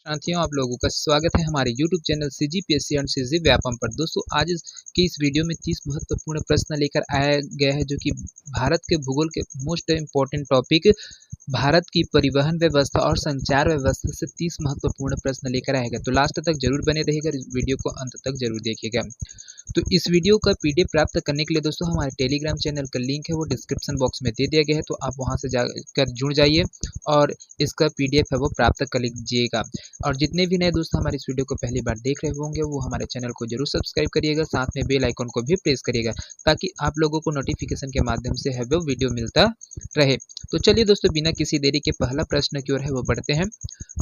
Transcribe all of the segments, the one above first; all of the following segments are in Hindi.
साथियों, आप लोगों का स्वागत है हमारे YouTube channel CGPSC and CG Vyapam पर। दोस्तों, आज की इस वीडियो में 30 महत्वपूर्ण प्रश्न लेकर आया गया है, जो कि भारत के भूगोल के मोस्ट इम्पोर्टेंट टॉपिक भारत की परिवहन व्यवस्था और संचार व्यवस्था से 30 महत्वपूर्ण प्रश्न लेकर आएगा। तो लास्ट तक जरूर बने रहिएगा, इस वीडियो को अंत तक जरूर देखिएगा। तो इस वीडियो का PDF प्राप्त करने के लिए दोस्तों हमारे टेलीग्राम चैनल का लिंक है, वो डिस्क्रिप्शन बॉक्स में दे दिया गया है। तो आप वहां से जाकर जुड़ जाइए और इसका PDF है वो प्राप्त कर लीजिएगा। और जितने भी नए दोस्त हमारे इस वीडियो को पहली बार देख रहे होंगे, वो हमारे चैनल को जरूर सब्सक्राइब करिएगा, साथ में बेल आइकन को भी प्रेस करिएगा, ताकि आप लोगों को नोटिफिकेशन के माध्यम से है वो वीडियो मिलता रहे। तो चलिए दोस्तों, बिना किसी देरी के पहला प्रश्न की ओर है वो बढ़ते हैं।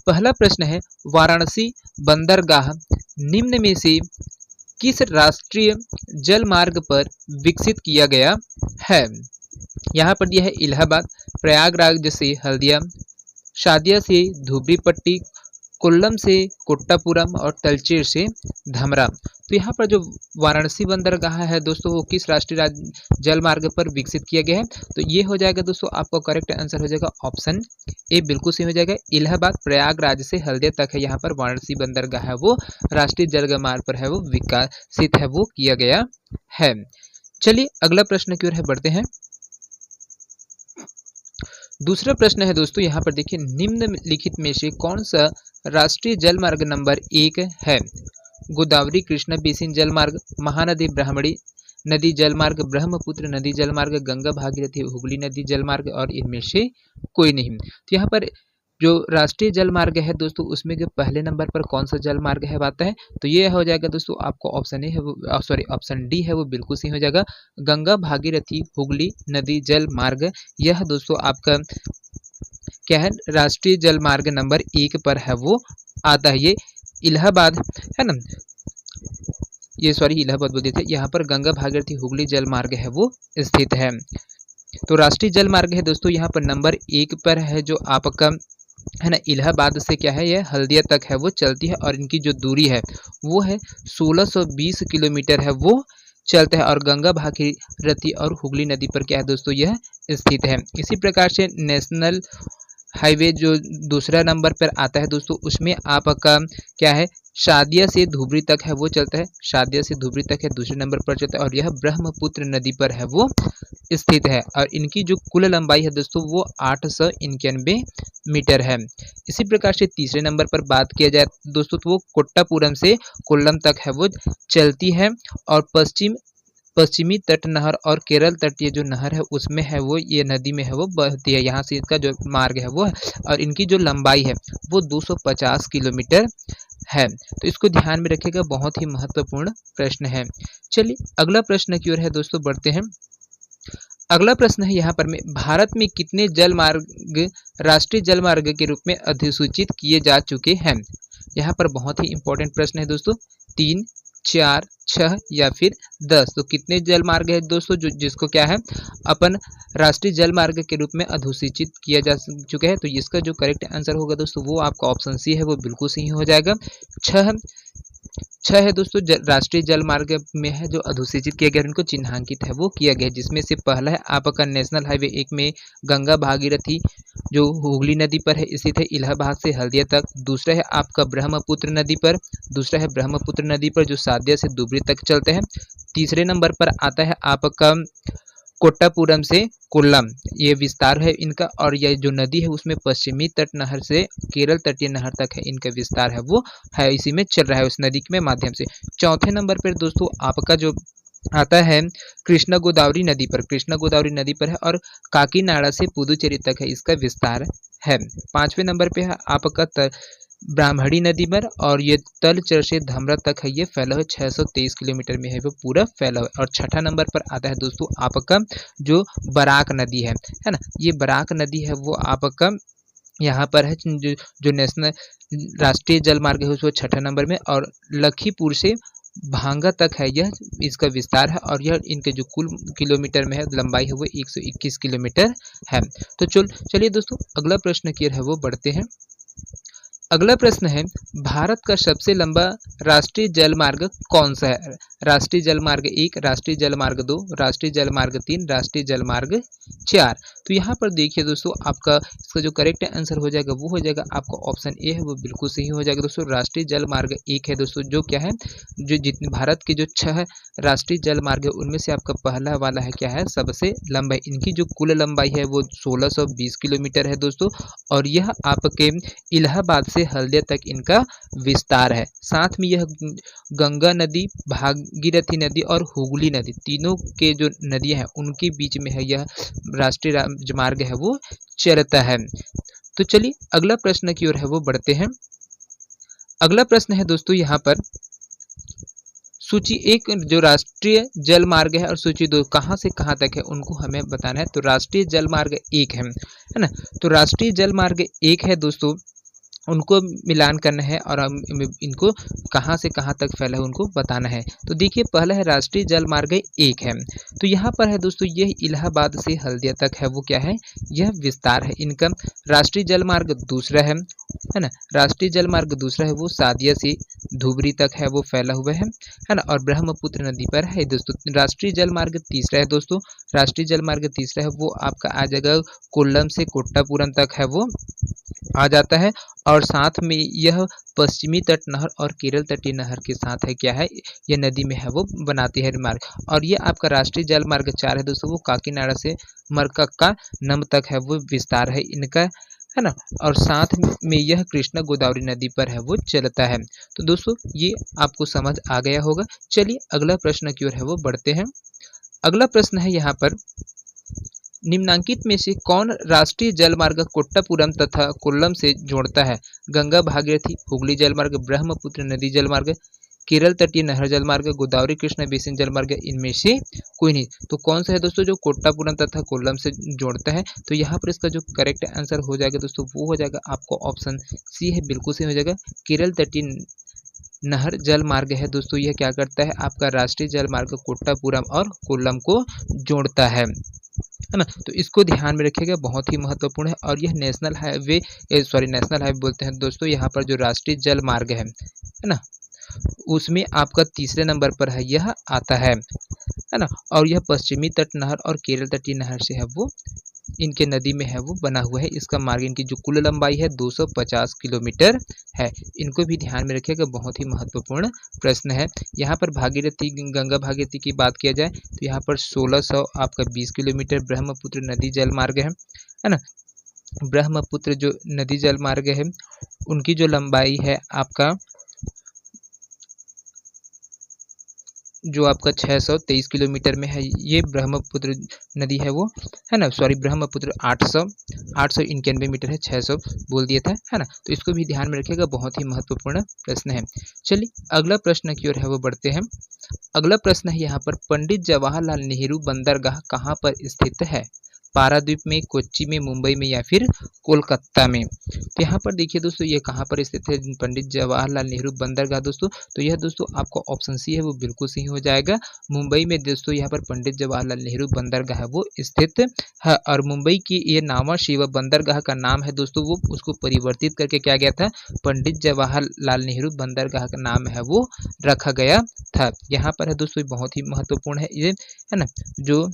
पहला प्रश्न है, वाराणसी बंदरगाह निम्न में से किस राष्ट्रीय जल मार्ग पर विकसित किया गया है? यहाँ पर यह है इलाहाबाद, प्रयागराज से हल्दिया, शादिया से धुबरी पट्टी, कोल्लम से कोट्टापुरम और तलचेर से धमरा। तो यहाँ पर जो वाराणसी बंदरगाह है दोस्तों, वो किस राष्ट्रीय जल मार्ग पर विकसित किया गया है? तो ये हो जाएगा दोस्तों, आपका करेक्ट आंसर हो जाएगा ऑप्शन ए, बिल्कुल सही हो जाएगा। इलाहाबाद प्रयागराज से हल्दिया तक है, यहाँ पर वाराणसी बंदरगाह है वो राष्ट्रीय जल मार्ग पर है वो विकसित है वो किया गया है। चलिए अगला प्रश्न की ओर है बढ़ते हैं। दूसरा प्रश्न है दोस्तों, यहाँ पर देखिए, निम्नलिखित में से कौन सा राष्ट्रीय जल मार्ग नंबर 1 है? गोदावरी कृष्णा बेसिन जल मार्ग, महानदी ब्राह्मणी नदी जल मार्ग, ब्रह्मपुत्र नदी जल मार्ग, गंगा भागीरथी हुगली नदी जल मार्ग, और इनमें से कोई नहीं। तो यहाँ पर जो राष्ट्रीय जल मार्ग है दोस्तों, उसमें जो पहले नंबर पर कौन सा जल मार्ग है आता है? तो ये हो जाएगा दोस्तों, आपको ऑप्शन ए है वो ऑप्शन डी है वो बिल्कुल सही हो जाएगा। गंगा भागीरथी हुगली नदी जल मार्ग, यह दोस्तों आपका क्या है, राष्ट्रीय जल मार्ग नंबर 1 पर है वो आता है। ये इलाहाबाद है ना, ये इलाहाबाद बोल देते, यहाँ पर गंगा भागीरथी हुगली जल मार्ग है वो स्थित है। तो राष्ट्रीय जल मार्ग है दोस्तों, यहाँ पर नंबर 1 पर है, जो आपका है ना इलाहाबाद से क्या है, यह हल्दिया तक है वो चलती है, और इनकी जो दूरी है वो है 1620 किलोमीटर है वो चलता है। और गंगा भागीरथी और हुगली नदी पर क्या है दोस्तों, यह स्थित है। इसी प्रकार से नेशनल हाईवे जो दूसरा नंबर पर आता है दोस्तों, उसमें आपका क्या है, शादिया से धुबरी तक है वो चलता है, शादिया से धुबरी तक है दूसरे नंबर पर चलता है, और यह ब्रह्मपुत्र नदी पर है वो स्थित है। और इनकी जो कुल लंबाई है दोस्तों, वो 891 मीटर है। इसी प्रकार से तीसरे नंबर पर बात किया जाए दोस्तों, तो वो कोट्टापुरम से कोल्लम तक है वो चलती है, और पश्चिमी तट नहर और केरल तटीय जो नहर है उसमें है वो ये नदी में है वो बहती है, यहाँ से इसका जो मार्ग है वो है, और इनकी जो लंबाई है वो 250 किलोमीटर है। तो इसको ध्यान में रखिएगा, बहुत ही महत्वपूर्ण प्रश्न है। चलिए अगला प्रश्न की ओर है दोस्तों बढ़ते हैं। अगला प्रश्न है यहाँ पर में, भारत में कितने जल मार्ग राष्ट्रीय जल मार्ग के रूप में अधिसूचित किए जा चुके हैं? यहाँ पर बहुत ही इंपॉर्टेंट प्रश्न है दोस्तों, 3, 4, 6 या फिर 10। तो कितने जल मार्ग है दोस्तों जिसको क्या है अपन राष्ट्रीय जल मार्ग के रूप में अधिसूचित किया जा चुका है? तो इसका जो करेक्ट आंसर होगा दोस्तों, वो आपका ऑप्शन सी है वो बिल्कुल सही हो जाएगा। 6 है दोस्तों राष्ट्रीय जल मार्ग में है जो अधिसूचित किया गया, उनको चिन्हांकित है वो किया गया, जिसमें से पहला है आपका नेशनल हाईवे 1 में गंगा भागीरथी जो हुगली नदी पर है स्थित है, इलाहाबाद से हल्दिया तक। दूसरा है आपका ब्रह्मपुत्र नदी पर, दूसरा है ब्रह्मपुत्र नदी पर जो शादिया से धुबरी तक चलते हैं। तीसरे नंबर पर आता है आपका कोट्टापुरम से कोल्लम, ये विस्तार है इनका, और यह जो नदी है उसमें पश्चिमी तट नहर से केरल तटीय नहर तक है इनका विस्तार है वो है, इसी में चल रहा है उस नदी के माध्यम से। चौथे नंबर पर दोस्तों आपका जो आता है कृष्णा गोदावरी नदी पर, कृष्णा गोदावरी नदी पर है, और काकीनाडा से पुदुचेरी तक है इसका विस्तार है। 5वें नंबर पे है आपका ब्राह्मणी नदी पर, और ये तलचर से धमरा तक है ये फैला है, 623 किलोमीटर में है वो पूरा फैला है। और 6ठा नंबर पर आता है दोस्तों आपका जो बराक नदी है ना, ये बराक नदी है वो आपका यहाँ पर है जो नेशनल राष्ट्रीय जल मार्ग है उसको 6ठा नंबर में, और लखीपुर से भांगा तक है यह इसका विस्तार है, और यह इनके जो कुल किलोमीटर में है लंबाई है वो 121 किलोमीटर है। तो चलिए दोस्तों अगला प्रश्न की है वो बढ़ते हैं। अगला प्रश्न है, भारत का सबसे लंबा राष्ट्रीय जल मार्ग कौन सा है? राष्ट्रीय जल मार्ग 1, राष्ट्रीय जल मार्ग 2, राष्ट्रीय जल मार्ग 3, राष्ट्रीय जल मार्ग 4। तो यहाँ पर देखिए दोस्तों, आपका इसका जो करेक्ट आंसर हो जाएगा वो हो जाएगा आपका ऑप्शन ए है, वो बिल्कुल सही हो जाएगा दोस्तों। राष्ट्रीय जल मार्ग 1 है दोस्तों, जो क्या है, जो जितने भारत के जो 6 राष्ट्रीय जल मार्ग है उनमें से आपका पहला वाला है क्या है, सबसे लंबा है। इनकी जो कुल लंबाई है वो 1620 किलोमीटर है दोस्तों, और यह आपके इलाहाबाद से हल्दिया तक इनका विस्तार है। साथ में यह गंगा नदी, भागीरथी नदी और हुगली नदी, तीनों के जो नदियां हैं उनके बीच में है यह राष्ट्रीय राजमार्ग है वो चलता है। तो चलिए अगला प्रश्न की ओर है वो बढ़ते हैं। अगला प्रश्न है दोस्तों यहाँ पर, सूची 1 जो राष्ट्रीय जल मार्ग है और सूची 2 कहाँ से कहाँ तक है उनको हमें बताना है। तो राष्ट्रीय जल मार्ग 1 है ना, तो राष्ट्रीय जल मार्ग 1 है दोस्तों, उनको मिलान करना है और हम इनको कहाँ से कहाँ तक फैला है उनको बताना है। तो देखिए पहला है राष्ट्रीय जल मार्ग 1 है, तो यहाँ पर है दोस्तों यह इलाहाबाद से हल्दिया तक है वो क्या है, यह विस्तार है इनका। राष्ट्रीय जल मार्ग दूसरा है ना, राष्ट्रीय जल मार्ग दूसरा है वो सादिया से धुबरी तक है वो फैला हुआ है ना, और ब्रह्मपुत्र नदी पर है दोस्तों। राष्ट्रीय जल मार्ग तीसरा है दोस्तों, राष्ट्रीय जल मार्ग तीसरा है वो आपका आ जाएगा कोल्लम से कोट्टापुरम तक है वो आ जाता है, और साथ में यह पश्चिमी तट नहर और केरल तटीय नहर के साथ है क्या है, ये नदी में है वो बनाती है मार्ग। और ये आपका राष्ट्रीय जल मार्ग 4 है दोस्तों, वो काकीनाडा से मरकक्का नम तक है वो विस्तार है इनका, है ना, और साथ में यह कृष्णा गोदावरी नदी पर है वो चलता है। तो दोस्तों ये आपको समझ आ गया होगा। चलिए अगला प्रश्न की ओर है वो बढ़ते हैं। अगला प्रश्न है यहाँ पर, निम्नांकित में से कौन राष्ट्रीय जलमार्ग कोट्टापुरम तथा कोल्लम से जोड़ता है? गंगा भागीरथी, हुगली जलमार्ग, ब्रह्मपुत्र नदी जलमार्ग, केरल तटीय नहर जलमार्ग, गोदावरी कृष्णा बेसिन जलमार्ग, इनमें से कोई नहीं। तो कौन सा है दोस्तों जो कोट्टापुरम तथा कोल्लम से जोड़ता है? तो यहाँ पर इसका जो करेक्ट आंसर हो जाएगा दोस्तों वो हो जाएगा आपको ऑप्शन सी है, बिल्कुल सही हो जाएगा। केरल तटीय नहर जल मार्ग है दोस्तों, यह क्या करता है, आपका राष्ट्रीय जल मार्ग कोट्टापुरम और कोल्लम को जोड़ता है ना। तो इसको ध्यान में रखिएगा, बहुत ही महत्वपूर्ण है। और यह नेशनल हाईवे नेशनल हाईवे बोलते हैं दोस्तों, यहाँ पर जो राष्ट्रीय जल मार्ग है ना, उसमें आपका तीसरे नंबर पर है यह आता है ना। और यह पश्चिमी तट नहर और केरल तटीय नहर से है वो इनके नदी में है वो बना हुआ है। इसका मार्ग, इनकी जो कुल लंबाई है 250 किलोमीटर है। इनको भी ध्यान में रखिएगा, बहुत ही महत्वपूर्ण प्रश्न है। यहाँ पर भागीरथी, गंगा भागीरथी की बात किया जाए तो यहाँ पर 1600 आपका 20 किलोमीटर ब्रह्मपुत्र नदी जल मार्ग है ना। ब्रह्मपुत्र जो नदी जल मार्ग है उनकी जो लंबाई है आपका जो आपका 623 किलोमीटर में है, ये ब्रह्मपुत्र नदी है वो, है ना, ब्रह्मपुत्र 891 मीटर है, 600 बोल दिया था, है ना। तो इसको भी ध्यान में रखिएगा, बहुत ही महत्वपूर्ण प्रश्न है। चलिए अगला प्रश्न की ओर है वो बढ़ते हैं। अगला प्रश्न है यहाँ पर, पंडित जवाहरलाल नेहरू बंदरगाह कहाँ पर स्थित है? पारादीप में, कोच्चि में, मुंबई में या फिर कोलकाता में? तो यहाँ पर देखिए दोस्तों ये कहाँ पर स्थित है पंडित जवाहरलाल नेहरू बंदरगाह दोस्तों? तो यह दोस्तों आपका ऑप्शन सी है वो बिल्कुल सही हो जाएगा। मुंबई में दोस्तों यहाँ पर पंडित जवाहरलाल नेहरू बंदरगाह वो स्थित है। और मुंबई की ये नामा शिवा बंदरगाह का नाम है दोस्तों, वो उसको परिवर्तित करके क्या गया था, पंडित जवाहरलाल नेहरू बंदरगाह का नाम है वो रखा गया था। यहाँ पर है दोस्तों बहुत ही महत्वपूर्ण है ये, है ना, जो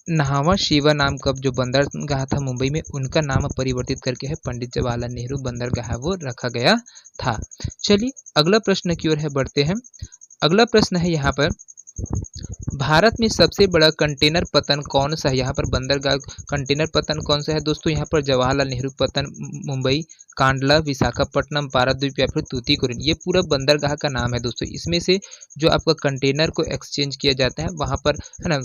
नाहवा शिवा नाम का जो बंदरगाह था मुंबई में, उनका नाम परिवर्तित करके है पंडित जवाहरलाल नेहरू बंदरगाह वो रखा गया था। चलिए अगला प्रश्न की ओर है बढ़ते हैं। अगला प्रश्न है यहाँ पर, भारत में सबसे बड़ा कंटेनर पतन कौन सा है? यहाँ पर बंदरगाह कंटेनर पतन कौन सा है दोस्तों? यहाँ पर जवाहरलाल नेहरू पतन, मुंबई, कांडला, विशाखापट्टनम, पारादीप या फिर तूतीकोरिन, ये पूरा बंदरगाह का नाम है दोस्तों। इसमें से जो आपका कंटेनर को एक्सचेंज किया जाता है वहाँ पर, है ना,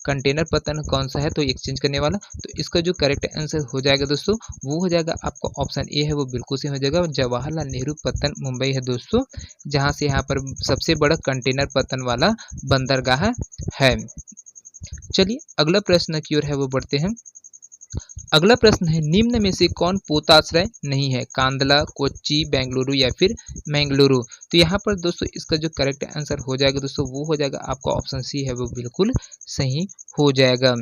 कंटेनर पतन कौन सा है तो एक्सचेंज करने वाला? तो इसका जो करेक्ट आंसर हो जाएगा दोस्तों वो हो जाएगा आपका ऑप्शन ए है, वो बिल्कुल सही हो जाएगा। जवाहरलाल नेहरू पतन मुंबई है दोस्तों, जहाँ से यहाँ पर सबसे बड़ा कंटेनर पतन वाला बंदरगाह है। चलिए अगला प्रश्न की ओर है वो बढ़ते हैं। अगला प्रश्न है, निम्न में से कौन पोताश्रय नहीं है? कांदला, कोच्चि, बेंगलुरु या फिर मैंगलुरु? तो यहाँ पर दोस्तों इसका जो करेक्ट आंसर हो जाएगा दोस्तों वो हो जाएगा आपका ऑप्शन सी है, वो बिल्कुल सही हो जाएगा।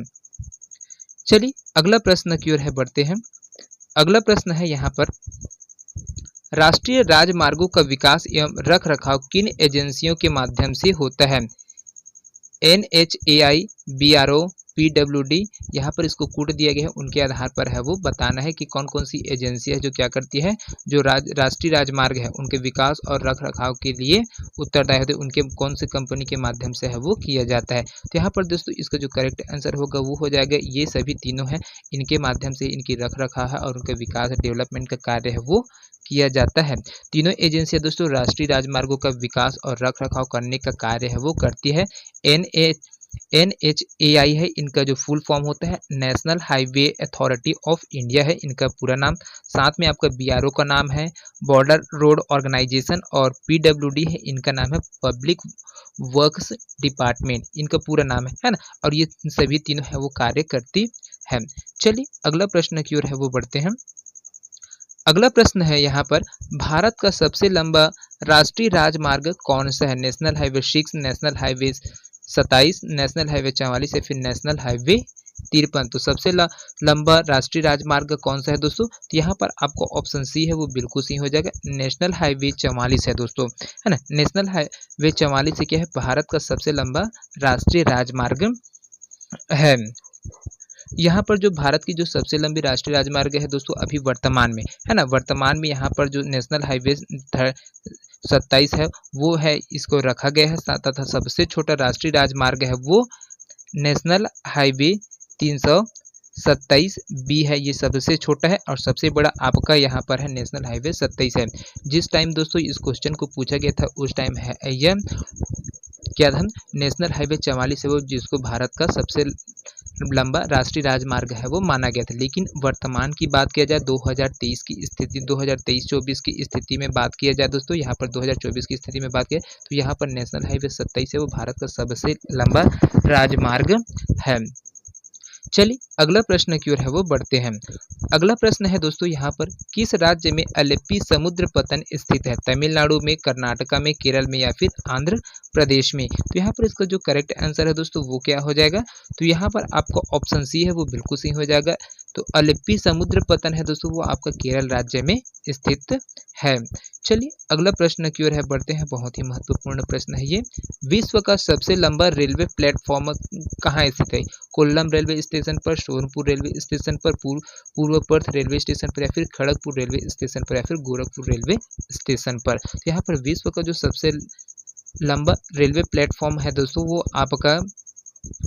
चलिए अगला प्रश्न की ओर है बढ़ते हैं। अगला प्रश्न है यहाँ पर, राष्ट्रीय राजमार्गों का विकास एवं रख रखाव किन एजेंसियों के माध्यम से होता है? NHAI BRO PWD, यहाँ पर इसको कोड दिया गया है, उनके आधार पर है वो बताना है कि कौन कौन सी एजेंसी है जो क्या करती है, जो राष्ट्रीय राजमार्ग है उनके विकास और रख रखाव के लिए उत्तरदायी होते हैं, उनके कौन से कंपनी के माध्यम से है वो किया जाता है। तो यहाँ पर दोस्तों इसका जो करेक्ट आंसर होगा वो हो जाएगा, ये सभी तीनों हैं, इनके माध्यम से इनकी रख रखाव है और उनके विकास डेवलपमेंट का कार्य है वो किया जाता है। तीनों एजेंसियां दोस्तों राष्ट्रीय राजमार्गों का विकास और रख रखाव करने का कार्य है वो करती है। NHAI है, इनका जो फुल फॉर्म होता है national highway authority of India है इनका पूरा नाम। साथ में आपका BRO का नाम है बॉर्डर रोड ऑर्गेनाइजेशन, और PWD है, इनका नाम है पब्लिक वर्क्स डिपार्टमेंट, इनका पूरा नाम है ना। और ये सभी तीनों है वो कार्य करती है। चलिए अगला प्रश्न की ओर है वो बढ़ते हैं। अगला प्रश्न है यहाँ पर, भारत का सबसे लंबा राष्ट्रीय राजमार्ग कौन सा है? National highway 6, national highway 27, national highway 44 या फिर नेशनल हाईवे 53। तो सबसे लंबा राष्ट्रीय राजमार्ग कौन सा है दोस्तों? तो यहाँ पर आपको ऑप्शन सी है वो बिल्कुल सही हो जाएगा, नेशनल हाईवे 44 है दोस्तों, है ना। नेशनल हाईवे 44 से क्या है, भारत का सबसे लंबा राष्ट्रीय राजमार्ग है। यहाँ पर जो भारत की जो सबसे लंबी राष्ट्रीय राजमार्ग है दोस्तों अभी वर्तमान में, है ना, वर्तमान में यहाँ पर जो नेशनल हाईवे 27 है वो है, इसको रखा गया है। तथा सबसे छोटा राष्ट्रीय राजमार्ग है वो नेशनल हाईवे 327 बी है, ये सबसे छोटा है, और सबसे बड़ा आपका यहाँ पर है नेशनल हाईवे 27 है। जिस टाइम दोस्तों इस क्वेश्चन को पूछा गया था उस टाइम है यह क्या था, नेशनल हाईवे 44 है वो जिसको भारत का सबसे लंबा राष्ट्रीय राजमार्ग है वो माना गया था। लेकिन वर्तमान की बात किया जाए 2023 की स्थिति, 2023-24 की स्थिति में बात किया जाए दोस्तों, यहाँ पर 2024 की स्थिति में बात किया तो यहाँ पर नेशनल हाईवे 27 है वो भारत का सबसे लंबा राजमार्ग है। चलिए अगला प्रश्न की ओर है वो बढ़ते हैं। अगला प्रश्न है दोस्तों यहाँ पर, किस राज्य में अलेप्पी समुद्र पतन स्थित है? तमिलनाडु में, कर्नाटका में, केरल में या फिर आंध्र प्रदेश में? तो यहाँ पर इसका जो करेक्ट आंसर है दोस्तों वो क्या हो जाएगा, तो यहाँ पर आपका ऑप्शन सी है वो बिल्कुल सही हो जाएगा। तो अलेप्पी समुद्र पतन है दोस्तों वो आपका केरल राज्य में स्थित है। चलिए अगला प्रश्न की ओर है बढ़ते हैं, बहुत ही महत्वपूर्ण प्रश्न है ये। विश्व का सबसे लंबा रेलवे प्लेटफॉर्म कहाँ स्थित है? कोल्लम रेलवे स्टेशन पर, सोनपुर रेलवे स्टेशन पर, पूर्व पर्थ रेलवे स्टेशन पर, या फिर खड़गपुर रेलवे स्टेशन पर, या फिर गोरखपुर रेलवे स्टेशन पर? तो यहाँ पर विश्व का जो सबसे लंबा रेलवे प्लेटफॉर्म है दोस्तों वो आपका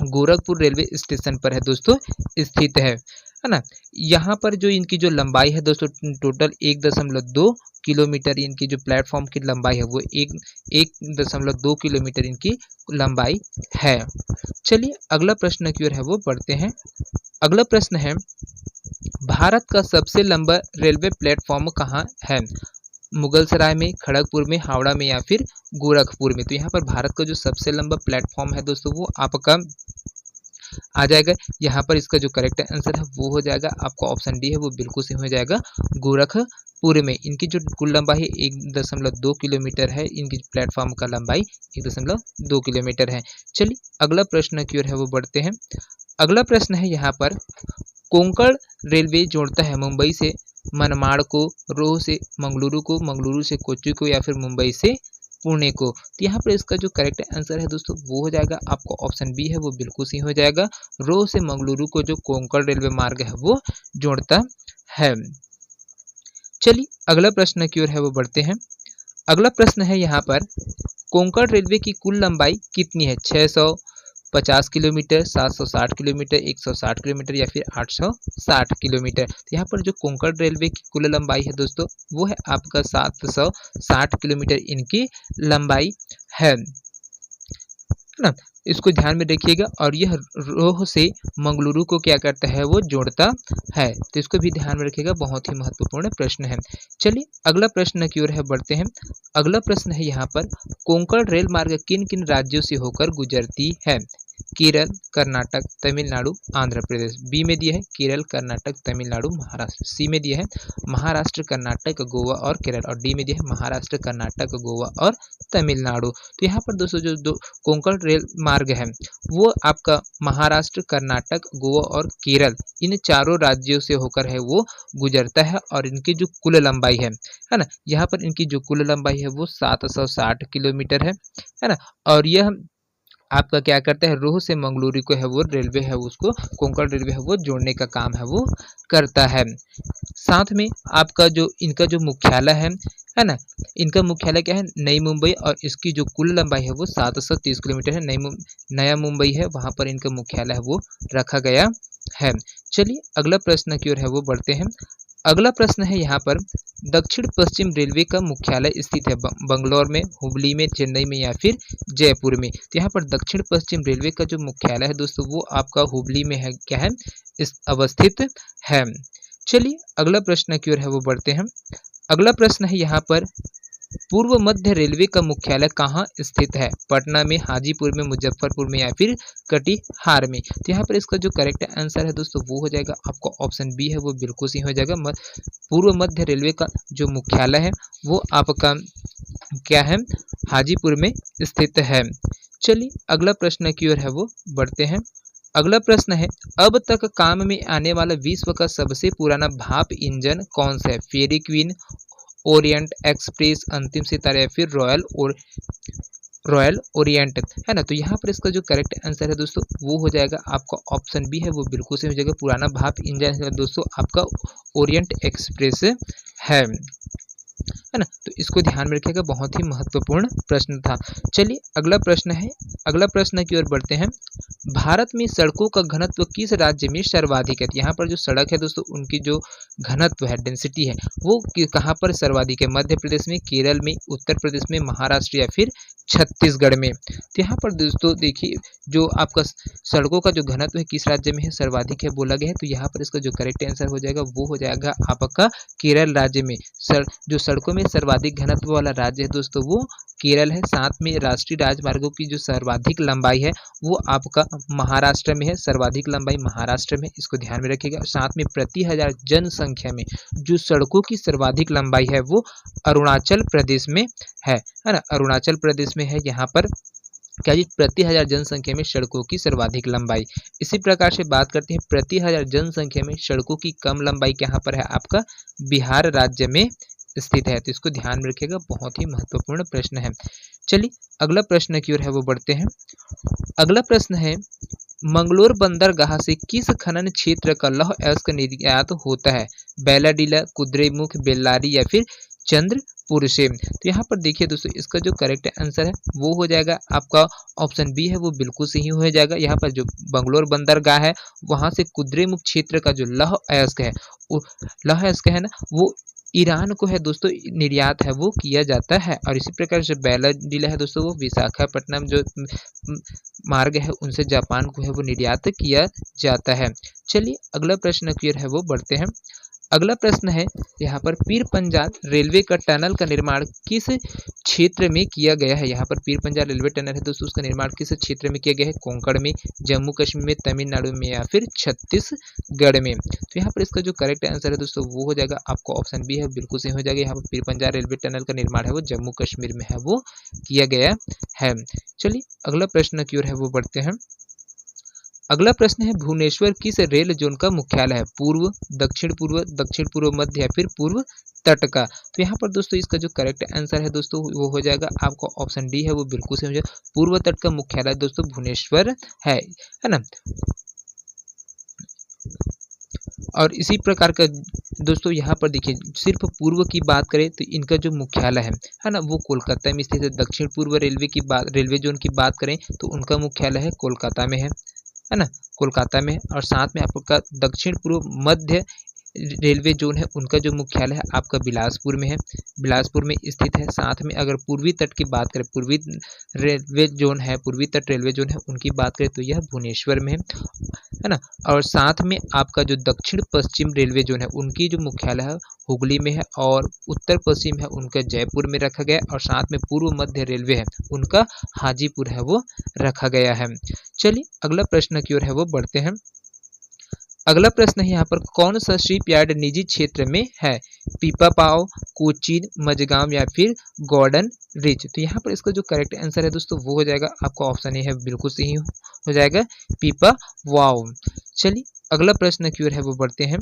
गोरखपुर रेलवे स्टेशन पर है दोस्तों स्थित है ना। यहाँ पर जो इनकी जो लंबाई है दोस्तों टोटल 1.2 किलोमीटर इनकी जो प्लेटफॉर्म की लंबाई है वो 1.2 किलोमीटर इनकी लंबाई है। चलिए अगला प्रश्न की ओर है वो बढ़ते हैं। अगला प्रश्न है, भारत का सबसे लंबा रेलवे प्लेटफॉर्म कहाँ है? मुगलसराय में, खड़गपुर में, हावड़ा में या फिर गोरखपुर में? तो यहाँ पर भारत का जो सबसे लंबा प्लेटफॉर्म है दोस्तों वो आपका आ जाएगा, यहाँ पर इसका जो करेक्ट आंसर है वो हो जाएगा आपका ऑप्शन डी है वो बिल्कुल सही हो जाएगा, गोरखपुर में। इनकी जो कुल लंबाई है 1.2 किलोमीटर है, इनकी प्लेटफॉर्म का लंबाई 1.2 किलोमीटर है। चलिए अगला प्रश्न की ओर है वो बढ़ते हैं। अगला प्रश्न है यहाँ पर, कोंकण रेलवे जोड़ता है मुंबई से मनमाड़ को, रोह से मंगलुरु को, मंगलुरु से कोच्चि को या फिर मुंबई से पुणे को? तो यहाँ पर इसका जो करेक्ट आंसर है दोस्तों वो हो जाएगा आपको ऑप्शन बी है वो बिल्कुल सही हो जाएगा, रोह से मंगलुरु को जो कोंकण रेलवे मार्ग है वो जोड़ता है। चलिए अगला प्रश्न की ओर है वो बढ़ते हैं। अगला प्रश्न है यहाँ पर, कोंकण रेलवे की कुल लंबाई कितनी है? 650 किलोमीटर, 760 किलोमीटर, 160 किलोमीटर या फिर 860 किलोमीटर? तो यहाँ पर जो कोंकण रेलवे की कुल लंबाई है दोस्तों वो है आपका 760 किलोमीटर इनकी लंबाई है ना। इसको ध्यान में रखिएगा, और यह रोह से मंगलुरु को क्या करता है वो जोड़ता है, तो इसको भी ध्यान में रखिएगा, बहुत ही महत्वपूर्ण प्रश्न है। चलिए अगला प्रश्न की ओर है बढ़ते हैं। अगला प्रश्न है यहाँ पर, कोंकण रेल मार्ग किन किन राज्यों से होकर गुजरती है? केरल, कर्नाटक, तमिलनाडु, आंध्र प्रदेश? बी में दिया है केरल, कर्नाटक, तमिलनाडु, महाराष्ट्र। सी में दिया है महाराष्ट्र, कर्नाटक, गोवा और केरल, और डी में दिया है महाराष्ट्र, कर्नाटक, गोवा और तमिलनाडु। तो यहाँ पर दोस्तों जो दो कोंकण रेल मार्ग है वो आपका महाराष्ट्र, कर्नाटक, गोवा और केरल इन चारों राज्यों से होकर है वो गुजरता है, और इनकी जो कुल लंबाई है ना, यहाँ पर इनकी जो कुल लंबाई है वो 760 किलोमीटर है ना। और यह आपका क्या करता है, रोह से मंगलुरु को है वो रेलवे है उसको, कोंकण रेलवे है वो जोड़ने का काम है वो करता है। साथ में आपका जो इनका जो मुख्यालय है ना, इनका मुख्यालय क्या है, नई मुंबई, और इसकी जो कुल लंबाई है वो 730 किलोमीटर है। नया मुंबई है, वहाँ पर इनका मुख्यालय है वो रखा गया है। चलिए अगला प्रश्न की ओर है वो बढ़ते हैं। अगला प्रश्न है यहाँ पर, दक्षिण पश्चिम रेलवे का मुख्यालय स्थित है बंगलौर में, हुबली में, चेन्नई में या फिर जयपुर में। तो यहाँ पर दक्षिण पश्चिम रेलवे का जो मुख्यालय है दोस्तों वो आपका हुबली में है, क्या है, इस अवस्थित है। चलिए अगला प्रश्न की ओर है वो बढ़ते हैं। अगला प्रश्न है यहाँ पर, पूर्व मध्य रेलवे का मुख्यालय कहाँ स्थित है, पटना में, हाजीपुर में, मुजफ्फरपुर में या फिर कटिहार में। तो यहाँ पर इसका जो करेक्ट आंसर है दोस्तों वो हो जाएगा आपका ऑप्शन बी है वो बिल्कुल सही हो जाएगा। पूर्व मध्य रेलवे का जो मुख्यालय है वो आपका क्या है, हाजीपुर में स्थित है। चलिए अगला प्रश्न की ओर है वो बढ़ते हैं। अगला प्रश्न है, अब तक काम में आने वाला विश्व का सबसे पुराना भाप इंजन कौन सा है, फेरी क्वीन, ओरिएंट एक्सप्रेस, अंतिम सितारा या फिर रॉयल ओरिएंट, है ना। तो यहाँ पर इसका जो करेक्ट आंसर है दोस्तों वो हो जाएगा आपका ऑप्शन बी है वो बिल्कुल सही हो जाएगा। पुराना भाप इंजन है दोस्तों आपका ओरिएंट एक्सप्रेस है ना। तो इसको ध्यान में रखिएगा, बहुत ही महत्वपूर्ण प्रश्न था। चलिए अगला प्रश्न है, अगला प्रश्न की ओर बढ़ते हैं। भारत में सड़कों का घनत्व किस राज्य में सर्वाधिक है। यहाँ पर जो सड़क है दोस्तों उनकी जो घनत्व है, डेंसिटी है, वो कहाँ पर सर्वाधिक है, मध्य प्रदेश में, केरल में, उत्तर प्रदेश में, महाराष्ट्र या फिर छत्तीसगढ़ में। तो यहाँ पर दोस्तों देखिए जो आपका सड़कों का जो घनत्व है किस राज्य में है सर्वाधिक है बोला गया है। तो यहाँ पर इसका जो करेक्ट आंसर हो जाएगा वो हो जाएगा आपका केरल राज्य में। जो सड़कों में सर्वाधिक घनत्व वाला राज्य है दोस्तों वो केरल है। साथ में राष्ट्रीय राजमार्गों की जो सर्वाधिक लंबाई है वो आपका महाराष्ट्र में है, सर्वाधिक लंबाई महाराष्ट्र में, इसको ध्यान में रखिएगा। साथ में प्रति हजार जनसंख्या में जो सड़कों की सर्वाधिक लंबाई है वो अरुणाचल प्रदेश में है ना, अरुणाचल प्रदेश में है। यहाँ पर क्या जी, प्रति हजार जनसंख्या में सड़कों की सर्वाधिक लंबाई। इसी प्रकार से बात करते हैं प्रति हजार जनसंख्या में सड़कों की कम लंबाई कहाँ पर है, आपका बिहार राज्य में स्थित है। तो इसको ध्यान में रखिएगा, बहुत ही महत्वपूर्ण प्रश्न है। चलिए अगला प्रश्न की ओर है वो बढ़ते हैं। अगला प्रश्न है, मंगलोर बंदरगाह से किस खनन क्षेत्र का लौह अयस्क निर्यात होता है, बैलाडीला, कुद्रेमुख, बेल्लारी या फिर चंद्रपुर से। तो यहाँ पर देखिए दोस्तों इसका जो करेक्ट आंसर है वो हो जाएगा आपका ऑप्शन बी है वो बिल्कुल सही हो जाएगा। यहाँ पर जो बंगलोर बंदरगाह है वहाँ से कुद्रेमुख क्षेत्र का जो लौह अयस्क है, लौह अयस्क है ना, वो ईरान को है दोस्तों निर्यात है वो किया जाता है। और इसी प्रकार से बैलाडीला है दोस्तों वो विशाखापट्टनम जो मार्ग है उनसे जापान को है वो निर्यात किया जाता है। चलिए अगला प्रश्न की ओर है वो बढ़ते हैं। अगला प्रश्न है यहाँ पर, पीर पंजाल रेलवे का टनल का निर्माण किस क्षेत्र में किया गया है। यहाँ पर पीर पंजाल रेलवे टनल है दोस्तों उसका निर्माण किस क्षेत्र में किया गया है, कोंकण में, जम्मू कश्मीर में, तमिलनाडु में या फिर छत्तीसगढ़ में। तो यहाँ पर इसका जो करेक्ट आंसर है दोस्तों वो हो जाएगा आपको ऑप्शन बी है बिल्कुल सही हो जाएगा। यहाँ पर पीर पंजाल रेलवे टनल का निर्माण है वो जम्मू कश्मीर में है वो किया गया है। चलिए अगला प्रश्न की ओर है वो बढ़ते हैं। अगला प्रश्न है, भुवनेश्वर किस रेल जोन का मुख्यालय है, पूर्व, दक्षिण पूर्व मध्य या फिर पूर्व तट का। तो यहाँ पर दोस्तों इसका जो करेक्ट आंसर है दोस्तों वो हो जाएगा आपका ऑप्शन डी है वो बिल्कुल सही हो जाएगा। पूर्व तट का मुख्यालय दोस्तों भुवनेश्वर है ना। और इसी प्रकार का दोस्तों यहाँ पर देखिए सिर्फ पूर्व की बात करें तो इनका जो मुख्यालय है ना वो कोलकाता में स्थित है। दक्षिण पूर्व रेलवे की बात, रेलवे जोन की बात करें तो उनका मुख्यालय है कोलकाता में है ना, कोलकाता में। और साथ में आपका दक्षिण पूर्व मध्य रेलवे जोन है उनका जो मुख्यालय है आपका बिलासपुर में है, बिलासपुर में स्थित है। साथ में अगर पूर्वी तट की बात करें, पूर्वी रेलवे जोन है, पूर्वी तट रेलवे जोन है उनकी बात करें तो यह भुवनेश्वर में है ना। और साथ में आपका जो दक्षिण पश्चिम रेलवे जोन है उनकी जो मुख्यालय है हुगली में है, और उत्तर पश्चिम है उनका जयपुर में रखा गया, और साथ में पूर्व मध्य रेलवे है उनका हाजीपुर है वो रखा गया है। चलिए अगला प्रश्न की ओर है वो बढ़ते हैं। अगला प्रश्न है यहाँ पर, कौन सा शिप यार्ड निजी क्षेत्र में है, पीपापाव, कोचीन, मजगांव या फिर गॉर्डन रिच। तो यहाँ पर इसका जो करेक्ट आंसर है दोस्तों वो हो जाएगा आपका ऑप्शन ए है बिल्कुल सही हो जाएगा, पीपावाव। चलिए अगला प्रश्न की ओर है वो बढ़ते हैं।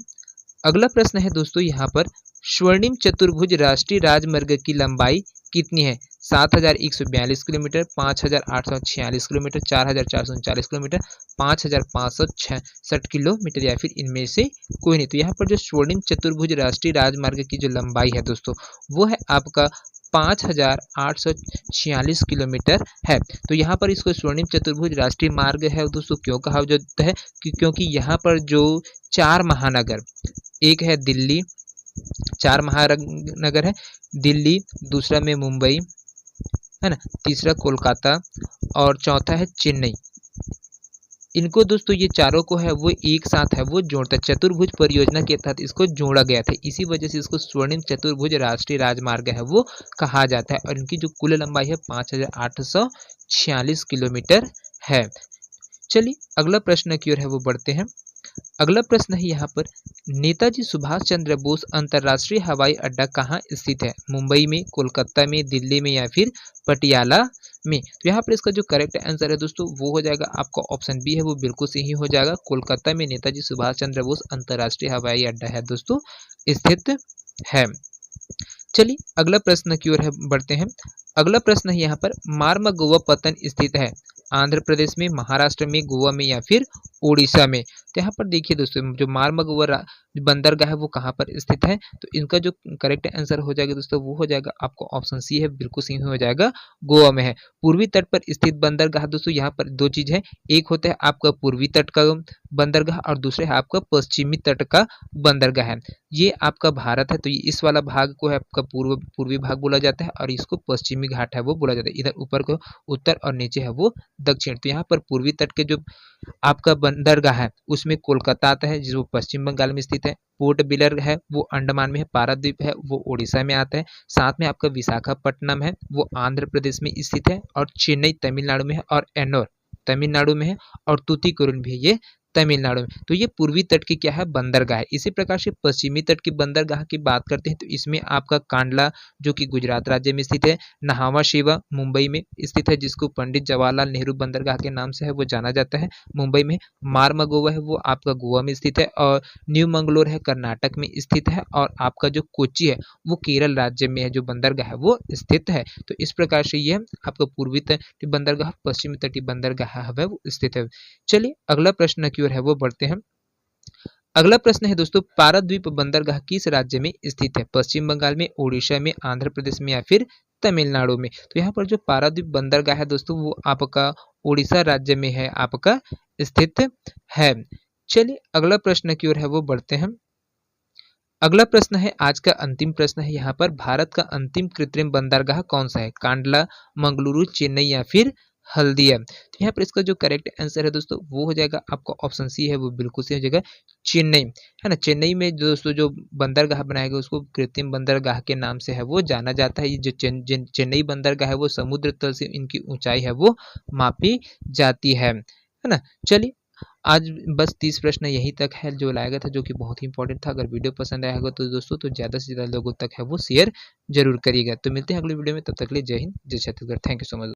अगला प्रश्न है दोस्तों यहाँ पर, स्वर्णिम चतुर्भुज राष्ट्रीय राजमार्ग की लंबाई कितनी है, 7,142 किलोमीटर, 5,846 किलोमीटर, 4,439 किलोमीटर, 5,566 किलोमीटर या फिर इनमें से कोई नहीं। तो यहाँ पर जो स्वर्णिम चतुर्भुज राष्ट्रीय राजमार्ग की जो लंबाई है दोस्तों, वो है आपका 5,846 किलोमीटर है। तो यहाँ पर इसको स्वर्णिम चतुर्भुज राष्ट्रीय मार्ग है दोस्तों क्यों कहा जाता है, क्योंकि यहाँ पर जो 4 महानगर, एक है दिल्ली, 4 महानगर है दिल्ली, दूसरा में मुंबई है ना, तीसरा कोलकाता और चौथा है चेन्नई। इनको दोस्तों ये चारों को है वो एक साथ है वो जोड़ता है, चतुर्भुज परियोजना के तहत इसको जोड़ा गया था, इसी वजह से इसको स्वर्णिम चतुर्भुज राष्ट्रीय राजमार्ग है वो कहा जाता है। और इनकी जो कुल लंबाई है 5,846 किलोमीटर है। चलिए अगला प्रश्न की ओर है वो बढ़ते हैं। अगला प्रश्न है यहाँ पर, नेताजी सुभाष चंद्र बोस अंतर्राष्ट्रीय हवाई अड्डा कहाँ स्थित है? मुंबई में, कोलकाता में, दिल्ली में या फिर पटियाला में? तो यहाँ पर इसका जो करेक्ट आंसर है दोस्तों वो हो जाएगा आपका ऑप्शन बी है वो बिल्कुल सही हो जाएगा। कोलकाता में नेताजी सुभाष चंद्र बोस अंतर्राष्ट्रीय हवाई अड्डा है दोस्तों स्थित है। चलिए अगला प्रश्न की ओर है बढ़ते हैं। अगला प्रश्न है यहाँ पर, मार्मगोवा पत्तन स्थित है आंध्र प्रदेश में, महाराष्ट्र में, गोवा में या फिर उड़ीसा में? तो यहाँ पर देखिए दोस्तों जो मार्मगोवा बंदरगाह है वो कहाँ पर स्थित है? तो इनका जो करेक्ट आंसर हो जाएगा दोस्तों वो हो जाएगा आपको ऑप्शन सी है बिल्कुल सही हो जाएगा, गोवा में है। पूर्वी तट पर स्थित बंदरगाह दोस्तों यहाँ पर दो चीज है, एक होता है आपका पूर्वी तट का बंदरगाह और दूसरा है आपका पश्चिमी तट का बंदरगाह है। ये आपका भारत है तो ये इस वाला भाग को है आपका पूर्वी भाग बोला जाता है और इसको पश्चिमी घाट है वो बोला जाता है। इधर ऊपर को उत्तर और नीचे है वो दक्षिण। तो यहाँ पर पूर्वी तट के जो आपका बंदरगाह है उसमें कोलकाता आता है जो पश्चिम बंगाल में स्थित है, पोर्ट ब्लेयर है वो अंडमान में है, पारादीप है वो उड़ीसा में आता है, साथ में आपका विशाखापट्टनम है वो आंध्र प्रदेश में स्थित है, और चेन्नई तमिलनाडु में है, और एन्नोर तमिलनाडु में है, और तूतीकोरिन भी है ये तमिलनाडु में। तो ये पूर्वी तट की क्या है बंदरगाह है। इसी प्रकार से पश्चिमी तट की बंदरगाह की बात करते हैं तो इसमें आपका कांडला जो कि गुजरात राज्य में स्थित है, नहावा शेवा मुंबई में स्थित है जिसको पंडित जवाहरलाल नेहरू बंदरगाह के नाम से है वो जाना जाता है मुंबई में, मार्मगोवा है वो आपका गोवा में स्थित है, और न्यू मंगलोर है कर्नाटक में स्थित है, और आपका जो कोच्चि है वो केरल राज्य में है जो बंदरगाह है वो स्थित है। तो इस प्रकार से ये आपका पूर्वी तटीय बंदरगाह, पश्चिमी तटीय बंदरगाह है वो स्थित है। चलिए अगला प्रश्न की ओर है वो बढ़ते हैं। अगला प्रश्न है दोस्तों, पारादीप बंदरगाह किस राज्य में स्थित है? पश्चिम बंगाल में, उड़ीसा में, आंध्र प्रदेश में या फिर तमिलनाडु में? तो यहाँ पर जो पारादीप बंदरगाह है दोस्तों वो आपका उड़ीसा राज्य में है आपका स्थित है। चलिए अगला प्रश्न की ओर है वो बढ़ते हैं। अगला प्रश्न है आज का अंतिम प्रश्न है यहाँ पर, भारत का अंतिम कृत्रिम बंदरगाह कौन सा है? कांडला, मंगलुरु, चेन्नई या फिर हल्दिया? तो यहाँ पर इसका जो करेक्ट आंसर है दोस्तों वो हो जाएगा आपका ऑप्शन सी है वो बिल्कुल सही हो जाएगा, चेन्नई है ना। चेन्नई में दोस्तों जो बंदरगाह बनाया गया उसको कृत्रिम बंदरगाह के नाम से है वो जाना जाता है। ये जो चेन्नई बंदरगाह है वो समुद्र तल से इनकी ऊंचाई है वो मापी जाती है ना। चलिए आज बस 30 प्रश्न यहीं तक है जो लाया गया था जो कि बहुत ही इंपॉर्टेंट था। अगर वीडियो पसंद आया होगा तो दोस्तों तो ज़्यादा से ज़्यादा लोगों तक है वो शेयर जरूर करिएगा। तो मिलते हैं अगले वीडियो में, तब तक के लिए जय हिंद जय Chhattisgarh. Thank you so much.